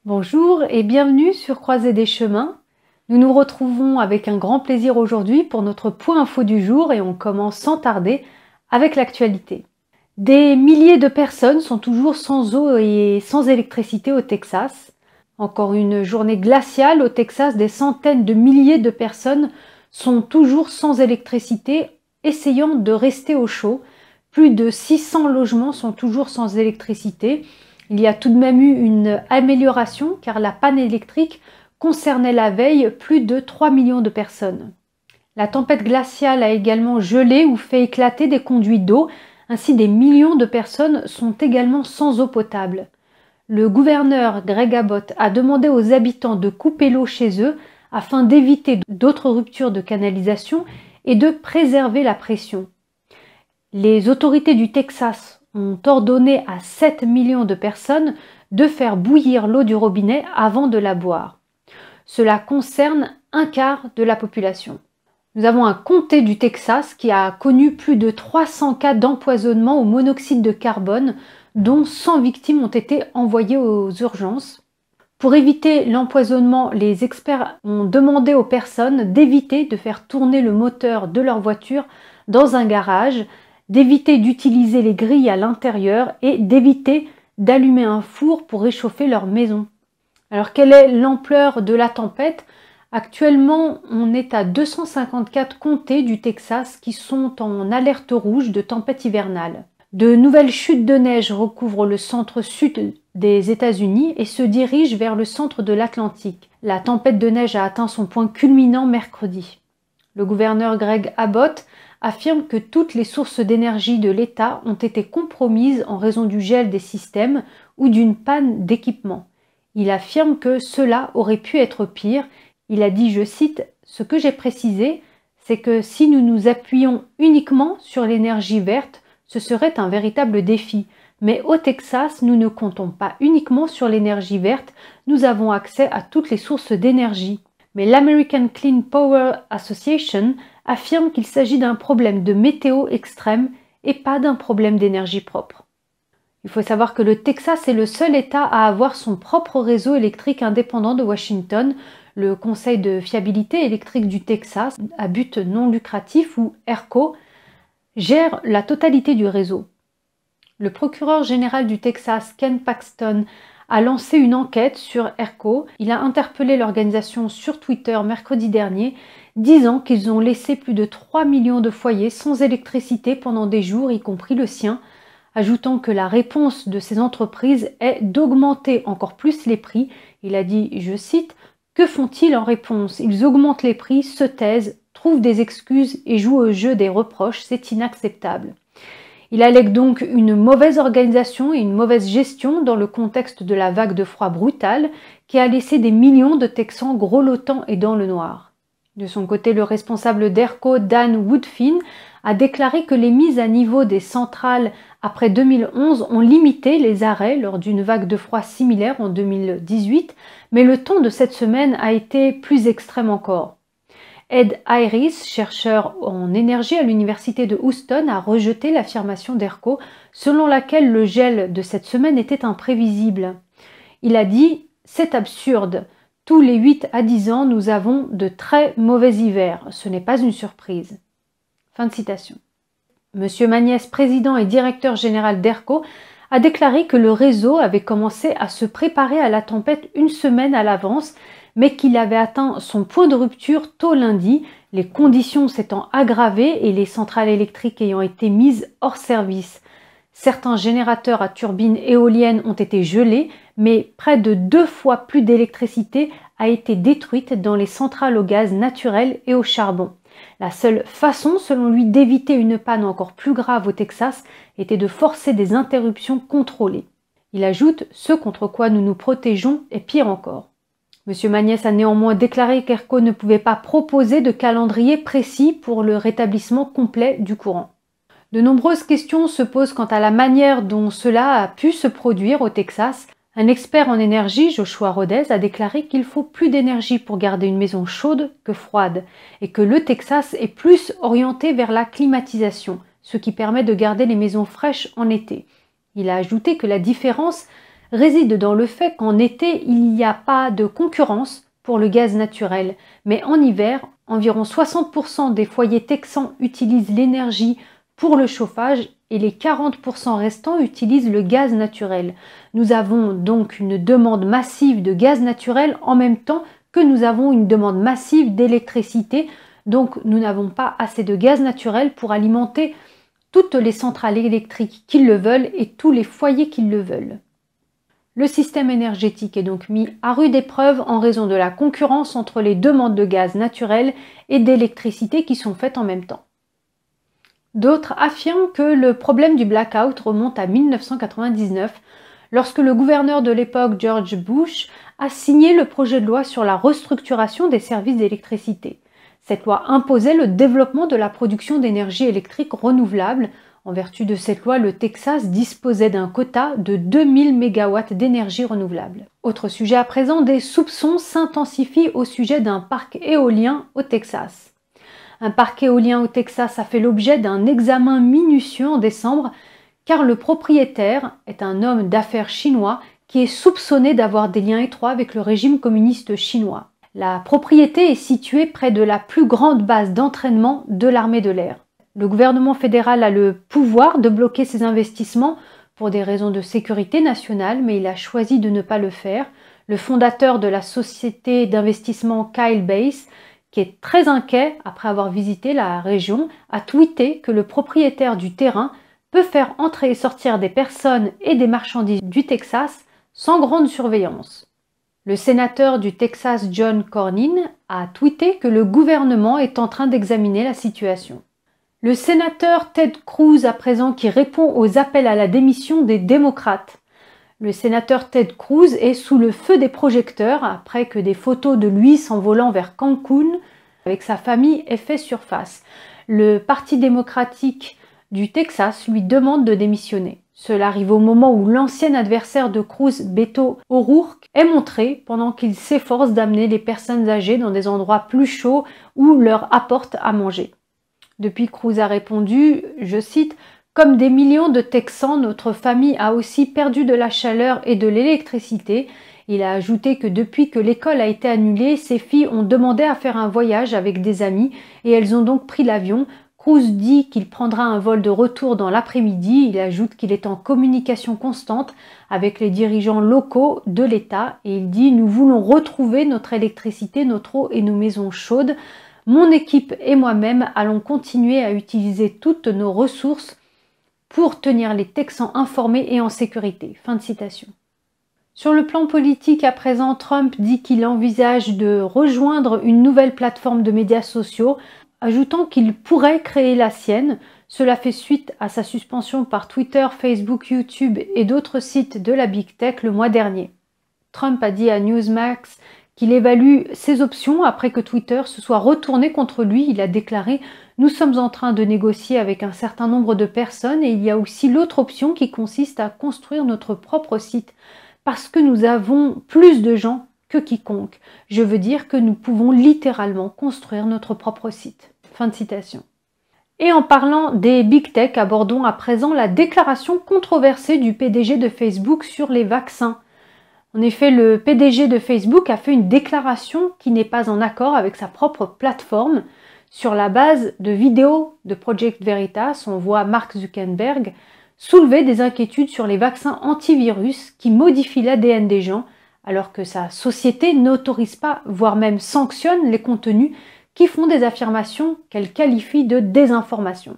Bonjour et bienvenue sur Croisée des chemins. Nous nous retrouvons avec un grand plaisir aujourd'hui pour notre point info du jour et on commence sans tarder avec l'actualité. Des milliers de personnes sont toujours sans eau et sans électricité au Texas. Encore une journée glaciale au Texas, des centaines de milliers de personnes sont toujours sans électricité, essayant de rester au chaud. Plus de 600 logements sont toujours sans électricité. Il y a tout de même eu une amélioration car la panne électrique concernait la veille plus de 3 millions de personnes. La tempête glaciale a également gelé ou fait éclater des conduits d'eau, ainsi des millions de personnes sont également sans eau potable. Le gouverneur Greg Abbott a demandé aux habitants de couper l'eau chez eux afin d'éviter d'autres ruptures de canalisation et de préserver la pression. Les autorités du Texas ont ordonné à 7 millions de personnes de faire bouillir l'eau du robinet avant de la boire. Cela concerne un quart de la population. Nous avons un comté du Texas qui a connu plus de 300 cas d'empoisonnement au monoxyde de carbone, dont 100 victimes ont été envoyées aux urgences. Pour éviter l'empoisonnement, les experts ont demandé aux personnes d'éviter de faire tourner le moteur de leur voiture dans un garage, d'éviter d'utiliser les grilles à l'intérieur et d'éviter d'allumer un four pour réchauffer leur maison. Alors quelle est l'ampleur de la tempête ? Actuellement, on est à 254 comtés du Texas qui sont en alerte rouge de tempête hivernale. De nouvelles chutes de neige recouvrent le centre-sud des États-Unis et se dirigent vers le centre de l'Atlantique. La tempête de neige a atteint son point culminant mercredi. Le gouverneur Greg Abbott affirme que toutes les sources d'énergie de l'État ont été compromises en raison du gel des systèmes ou d'une panne d'équipement. Il affirme que cela aurait pu être pire. Il a dit, je cite, « Ce que j'ai précisé, c'est que si nous nous appuyons uniquement sur l'énergie verte, ce serait un véritable défi. Mais au Texas, nous ne comptons pas uniquement sur l'énergie verte, nous avons accès à toutes les sources d'énergie. » Mais l'American Clean Power Association affirme qu'il s'agit d'un problème de météo extrême et pas d'un problème d'énergie propre. Il faut savoir que le Texas est le seul État à avoir son propre réseau électrique indépendant de Washington. Le Conseil de fiabilité électrique du Texas, à but non lucratif ou ERCO, gère la totalité du réseau. Le procureur général du Texas, Ken Paxton, a lancé une enquête sur ERCO. Il a interpellé l'organisation sur Twitter mercredi dernier, disant qu'ils ont laissé plus de 3 millions de foyers sans électricité pendant des jours, y compris le sien, ajoutant que la réponse de ces entreprises est d'augmenter encore plus les prix. Il a dit, je cite, « Que font-ils en réponse ? Ils augmentent les prix, se taisent, trouvent des excuses et jouent au jeu des reproches, c'est inacceptable. » Il allègue donc une mauvaise organisation et une mauvaise gestion dans le contexte de la vague de froid brutale qui a laissé des millions de Texans grelottants et dans le noir. De son côté, le responsable d'ERCO, Dan Woodfin, a déclaré que les mises à niveau des centrales après 2011 ont limité les arrêts lors d'une vague de froid similaire en 2018, mais le ton de cette semaine a été plus extrême encore. Ed Iris, chercheur en énergie à l'université de Houston, a rejeté l'affirmation d'ERCO selon laquelle le gel de cette semaine était imprévisible. Il a dit « C'est absurde. Tous les 8 à 10 ans, nous avons de très mauvais hivers. Ce n'est pas une surprise. » Fin de citation. Monsieur Magnès, président et directeur général d'ERCO, a déclaré que le réseau avait commencé à se préparer à la tempête une semaine à l'avance, mais qu'il avait atteint son point de rupture tôt lundi, les conditions s'étant aggravées et les centrales électriques ayant été mises hors service. Certains générateurs à turbines éoliennes ont été gelés, mais près de 2 fois plus d'électricité a été détruite dans les centrales au gaz naturel et au charbon. La seule façon, selon lui, d'éviter une panne encore plus grave au Texas était de forcer des interruptions contrôlées. Il ajoute « Ce contre quoi nous nous protégeons est pire encore ». M. Magnès a néanmoins déclaré qu'ERCO ne pouvait pas proposer de calendrier précis pour le rétablissement complet du courant. De nombreuses questions se posent quant à la manière dont cela a pu se produire au Texas. Un expert en énergie, Joshua Rodez, a déclaré qu'il faut plus d'énergie pour garder une maison chaude que froide et que le Texas est plus orienté vers la climatisation, ce qui permet de garder les maisons fraîches en été. Il a ajouté que la différence réside dans le fait qu'en été, il n'y a pas de concurrence pour le gaz naturel, mais en hiver, environ 60% des foyers texans utilisent l'énergie pour le chauffage et les 40% restants utilisent le gaz naturel. Nous avons donc une demande massive de gaz naturel en même temps que nous avons une demande massive d'électricité, donc nous n'avons pas assez de gaz naturel pour alimenter toutes les centrales électriques qui le veulent et tous les foyers qui le veulent. Le système énergétique est donc mis à rude épreuve en raison de la concurrence entre les demandes de gaz naturel et d'électricité qui sont faites en même temps. D'autres affirment que le problème du blackout remonte à 1999, lorsque le gouverneur de l'époque George Bush a signé le projet de loi sur la restructuration des services d'électricité. Cette loi imposait le développement de la production d'énergie électrique renouvelable. En vertu de cette loi, le Texas disposait d'un quota de 2000 MW d'énergie renouvelable. Autre sujet à présent, des soupçons s'intensifient au sujet d'un parc éolien au Texas. Un parc éolien au Texas a fait l'objet d'un examen minutieux en décembre, car le propriétaire est un homme d'affaires chinois qui est soupçonné d'avoir des liens étroits avec le régime communiste chinois. La propriété est située près de la plus grande base d'entraînement de l'armée de l'air. Le gouvernement fédéral a le pouvoir de bloquer ces investissements pour des raisons de sécurité nationale, mais il a choisi de ne pas le faire. Le fondateur de la société d'investissement Kyle Bass, qui est très inquiet après avoir visité la région, a tweeté que le propriétaire du terrain peut faire entrer et sortir des personnes et des marchandises du Texas sans grande surveillance. Le sénateur du Texas John Cornyn a tweeté que le gouvernement est en train d'examiner la situation. Le sénateur Ted Cruz à présent qui répond aux appels à la démission des démocrates. Le sénateur Ted Cruz est sous le feu des projecteurs après que des photos de lui s'envolant vers Cancun avec sa famille aient fait surface. Le Parti démocratique du Texas lui demande de démissionner. Cela arrive au moment où l'ancien adversaire de Cruz, Beto O'Rourke, est montré pendant qu'il s'efforce d'amener les personnes âgées dans des endroits plus chauds où leur apporte à manger. Depuis, Cruz a répondu, je cite, « Comme des millions de Texans, notre famille a aussi perdu de la chaleur et de l'électricité. » Il a ajouté que depuis que l'école a été annulée, ses filles ont demandé à faire un voyage avec des amis et elles ont donc pris l'avion. Cruz dit qu'il prendra un vol de retour dans l'après-midi. Il ajoute qu'il est en communication constante avec les dirigeants locaux de l'État et il dit « Nous voulons retrouver notre électricité, notre eau et nos maisons chaudes. Mon équipe et moi-même allons continuer à utiliser toutes nos ressources pour tenir les Texans informés et en sécurité. » Fin de citation. Sur le plan politique, à présent, Trump dit qu'il envisage de rejoindre une nouvelle plateforme de médias sociaux, ajoutant qu'il pourrait créer la sienne. Cela fait suite à sa suspension par Twitter, Facebook, YouTube et d'autres sites de la Big Tech le mois dernier. Trump a dit à Newsmax qu'il évalue ses options après que Twitter se soit retourné contre lui. Il a déclaré « Nous sommes en train de négocier avec un certain nombre de personnes et il y a aussi l'autre option qui consiste à construire notre propre site parce que nous avons plus de gens que quiconque. Je veux dire que nous pouvons littéralement construire notre propre site. » Fin de citation. Et en parlant des Big Tech, abordons à présent la déclaration controversée du PDG de Facebook sur les vaccins. En effet, le PDG de Facebook a fait une déclaration qui n'est pas en accord avec sa propre plateforme. Sur la base de vidéos de Project Veritas, on voit Mark Zuckerberg soulever des inquiétudes sur les vaccins antivirus qui modifient l'ADN des gens, alors que sa société n'autorise pas, voire même sanctionne les contenus qui font des affirmations qu'elle qualifie de désinformation.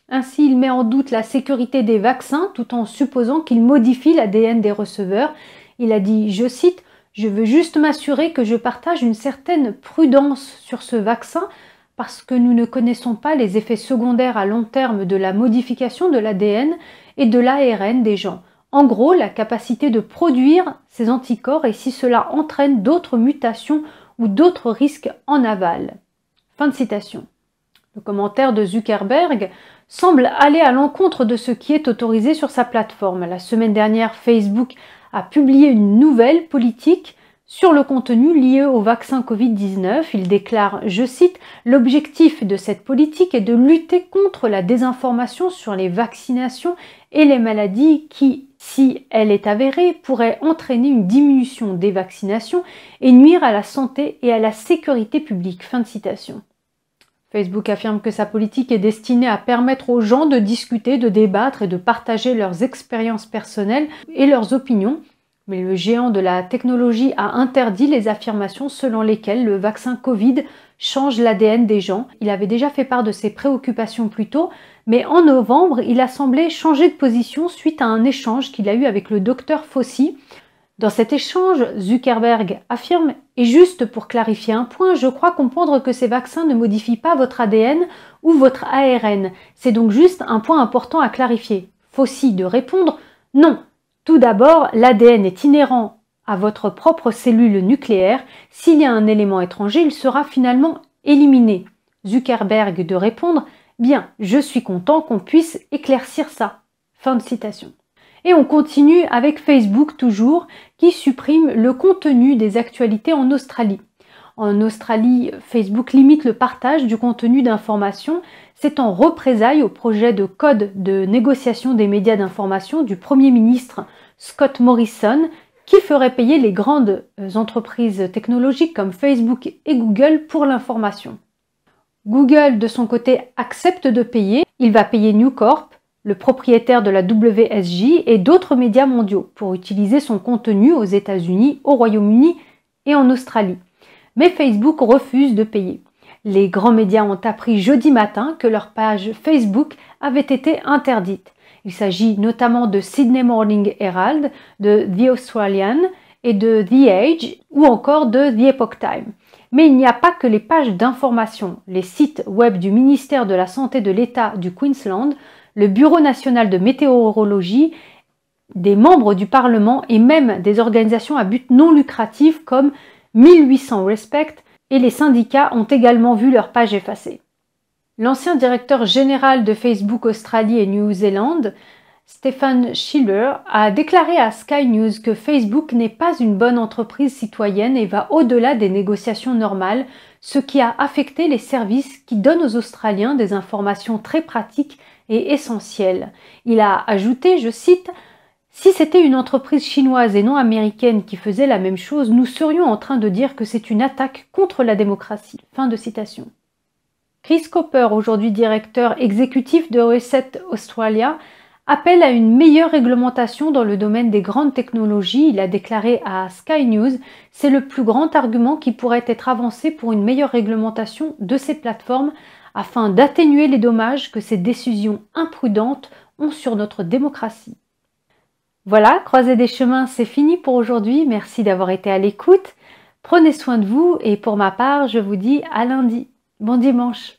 Ainsi, il met en doute la sécurité des vaccins tout en supposant qu'ils modifient l'ADN des receveurs. Il a dit, je cite, « Je veux juste m'assurer que je partage une certaine prudence sur ce vaccin parce que nous ne connaissons pas les effets secondaires à long terme de la modification de l'ADN et de l'ARN des gens. En gros, la capacité de produire ces anticorps et si cela entraîne d'autres mutations ou d'autres risques en aval. » Fin de citation. Le commentaire de Zuckerberg semble aller à l'encontre de ce qui est autorisé sur sa plateforme. La semaine dernière, Facebook a publié une nouvelle politique sur le contenu lié au vaccin Covid-19. Il déclare, je cite, « L'objectif de cette politique est de lutter contre la désinformation sur les vaccinations et les maladies qui, si elle est avérée, pourraient entraîner une diminution des vaccinations et nuire à la santé et à la sécurité publique. Fin de citation. Facebook affirme que sa politique est destinée à permettre aux gens de discuter, de débattre et de partager leurs expériences personnelles et leurs opinions. Mais le géant de la technologie a interdit les affirmations selon lesquelles le vaccin Covid change l'ADN des gens. Il avait déjà fait part de ses préoccupations plus tôt, mais en novembre, il a semblé changer de position suite à un échange qu'il a eu avec le docteur Fauci. Dans cet échange, Zuckerberg affirme « Et juste pour clarifier un point, je crois comprendre que ces vaccins ne modifient pas votre ADN ou votre ARN. C'est donc juste un point important à clarifier. » Fauci de répondre « Non. Tout d'abord, l'ADN est inhérent à votre propre cellule nucléaire. S'il y a un élément étranger, il sera finalement éliminé. » Zuckerberg de répondre « Bien, je suis content qu'on puisse éclaircir ça. » Fin de citation. Et on continue avec Facebook toujours, qui supprime le contenu des actualités en Australie. En Australie, Facebook limite le partage du contenu d'information. C'est en représailles au projet de code de négociation des médias d'information du Premier ministre Scott Morrison, qui ferait payer les grandes entreprises technologiques comme Facebook et Google pour l'information. Google, de son côté, accepte de payer. Il va payer News Corp, le propriétaire de la WSJ et d'autres médias mondiaux, pour utiliser son contenu aux États-Unis, au Royaume-Uni et en Australie. Mais Facebook refuse de payer. Les grands médias ont appris jeudi matin que leur page Facebook avait été interdite. Il s'agit notamment de Sydney Morning Herald, de The Australian et de The Age ou encore de The Epoch Time. Mais il n'y a pas que les pages d'information, les sites web du ministère de la Santé de l'État du Queensland, le Bureau national de météorologie, des membres du Parlement et même des organisations à but non lucratif comme 1800 Respect et les syndicats ont également vu leur page effacée. L'ancien directeur général de Facebook Australie et Nouvelle-Zélande, Stephen Schiller, a déclaré à Sky News que Facebook n'est pas une bonne entreprise citoyenne et va au-delà des négociations normales, ce qui a affecté les services qui donnent aux Australiens des informations très pratiques et essentielles. Il a ajouté, je cite, « Si c'était une entreprise chinoise et non américaine qui faisait la même chose, nous serions en train de dire que c'est une attaque contre la démocratie. » Fin de citation. Chris Cooper, aujourd'hui directeur exécutif de Reset Australia, appelle à une meilleure réglementation dans le domaine des grandes technologies. Il a déclaré à Sky News « C'est le plus grand argument qui pourrait être avancé pour une meilleure réglementation de ces plateformes afin d'atténuer les dommages que ces décisions imprudentes ont sur notre démocratie. » Voilà, Croisée des chemins, c'est fini pour aujourd'hui. Merci d'avoir été à l'écoute. Prenez soin de vous et pour ma part, je vous dis à lundi. Bon dimanche.